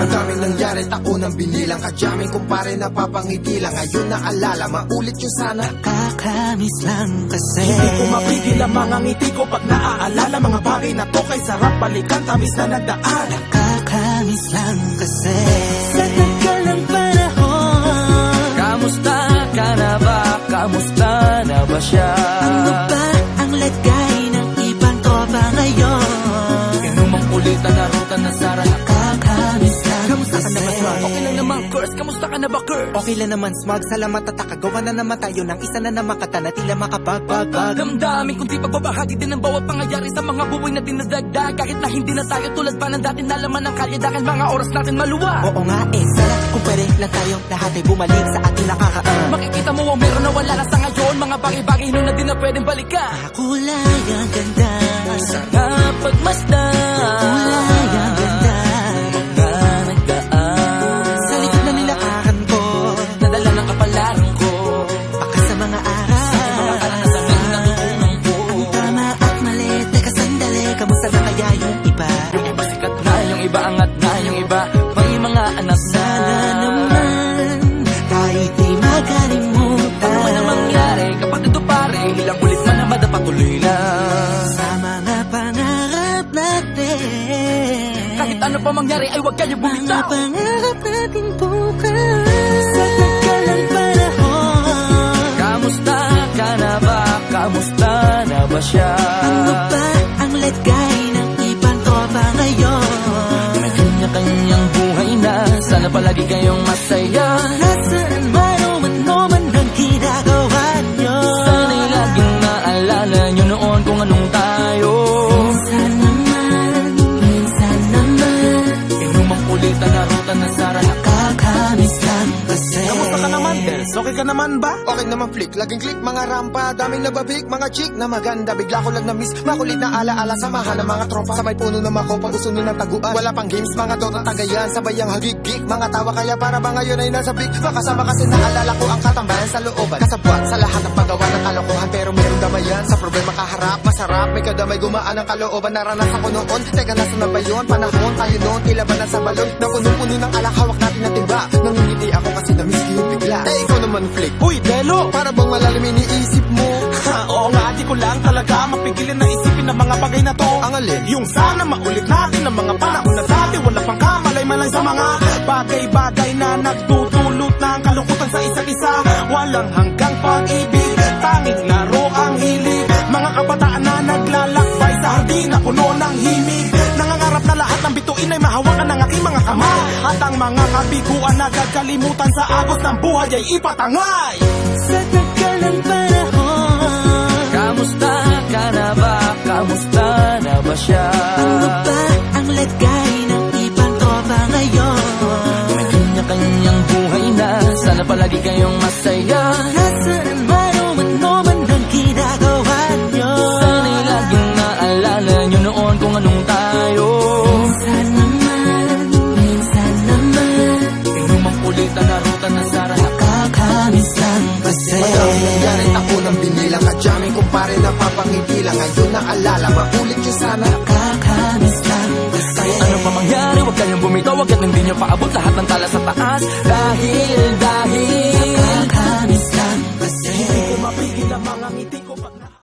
Madaming nangyari, taunang binilang, kadyaming kumpare napapangiti lang. Ngayon naalala, maulit yung sana. Nakakamiss lang kasi hindi ko mapigil ang mga ngiti ko pag naaalala. Mga bagay na to kay sarap balikan, tamis na nagdaan. Nakakamiss lang kasi sa tagal ng panahon. Kamusta ka na ba? Kamusta na ba siya? Ano ba ang lagay ng ibang tropa ngayon? Inumang ulitan na ruta na Sara. Nakakamiss lang Kamusta ka na ba, Swag? Okay lang naman, Curse. Kamusta ka na ba, Curse? Okay lang naman, Smug. Salamat at takagawa na naman tayo ng isa na namakata na tila makabagbag. Damdamin kundi pagbabahagi din ng bawat pangyayari sa mga buhay na dinadagdag. Kahit na hindi na tayo tulad pa ng dati, nalaman ng kalye dahil mga oras natin maluwag. Oo nga sana kung pwede lang tayo lahat ay bumalik sa ating nakakaan. Makikita mo ang meron na wala na sa ngayon. Mga bagay-bagay nun na di na pwedeng balikan. Kulay ang ganda, Sarap pagmasdan. kulay ang ganda. Mga nagdaan Sa likod na nilakaran ko, nadala ng kapalaran ko. baka sa mga araw, Mga karanasan na natutunan ko. Tama at mali, teka sandali, kamusta na kaya yung iba? Yung iba sikat na, yung iba angat na, yung iba may mga anak na. Sana naman kahit di makalimutan. Ano man ang mangyari, kapatid o pare, ilang ulit man na madapatuloy lang. Sa mga pangarap natin, Kahit ano pa mangyari ay huwag kayo mga bumitaw. pangarap natin bukas. Sa tagal ng panahon, Kamusta ka na ba? Kamusta na ba siya? ano ba ang lagay ng ibang tropa ngayon? May kanya-kanyang buhay na, sana palagi kayong masaya. Nasaan man o ano man ang ginagawa nyo? Sana'y laging naalala nyo noon kung anong tayo. Minsan naman, Inumang ulitan na ruta na Sara. nakakamiss lang kasi. kamusta ka naman, Dels? Okay ka naman ba? Okay naman flick, laging click, mga rampa, daming nababik, mga chick na maganda. Bigla ko lang na-miss, makulit na alaala, samahan ng mga tropa. Sa may puno na makopa, gusto nyo ng taguan. Wala pang games, mga dota tagayan, sabayang hagig-gig. Mga tawa kaya para ba ngayon ay nasa big. Makasama kasi naalala ko ang katambayan sa looban. Kasabwat sa lahat ng paggawa ng kalokohan, pero meron damayan. Sa problema kaharap, masarap, may kadamay gumaan ang kalooban. Naranasan ko noon, teka nasa na ba yun? Panahon tayo noon, tila ba nasa balon? Na puno-puno ng alak, hawak natin ng timba. Nangingiti ako kasi na-miss ko yung bigla. Eh ikaw naman flick, Uy, Delo! para bang malalim iniisip mo? Oo nga, di ko lang talaga mapigilin na isipin ng mga bagay na to. Ang alin? Yung sana maulit natin ang mga panahon na dati. Wala pang kamalay-malay sa mga bagay-bagay na nagdudulot ng kalungkutan sa isa't isa. Walang hanggang pag-ibig, tanging laro ang hilig. Mga kabataan na naglalakbay sa hardin na puno ng himig. Nangangarap na lahat ng bituin ay mahawakan ng aking mga kamay. At ang mga kabiguan na gagalimutan sa agos ng buhay ay ipatangay. Sa tagal ng panahon, Kamusta ka na ba? Kamusta na ba siya? ano ba ang lagay ng ibang tropa ngayon? May kanya-kanyang buhay na, sana palagi kayong masaya. Nasaan man o ano man ang ginagawa nyo? Sana'y laging naalala nyo noon kung anong tayo. Minsan naman, Inumang ulitan na ruta na Sara. nakakamiss lang kasi. Madaming nangyari, taunang binilang, kadyaming kumpare napapangiti lang. Ngayon naalala, maulit yung sana. Nakakamiss lang kasi. Ano pa mangyari, huwag kayong bumitaw, agad hindi nyo paabot lahat ng tala sa taas. Dahil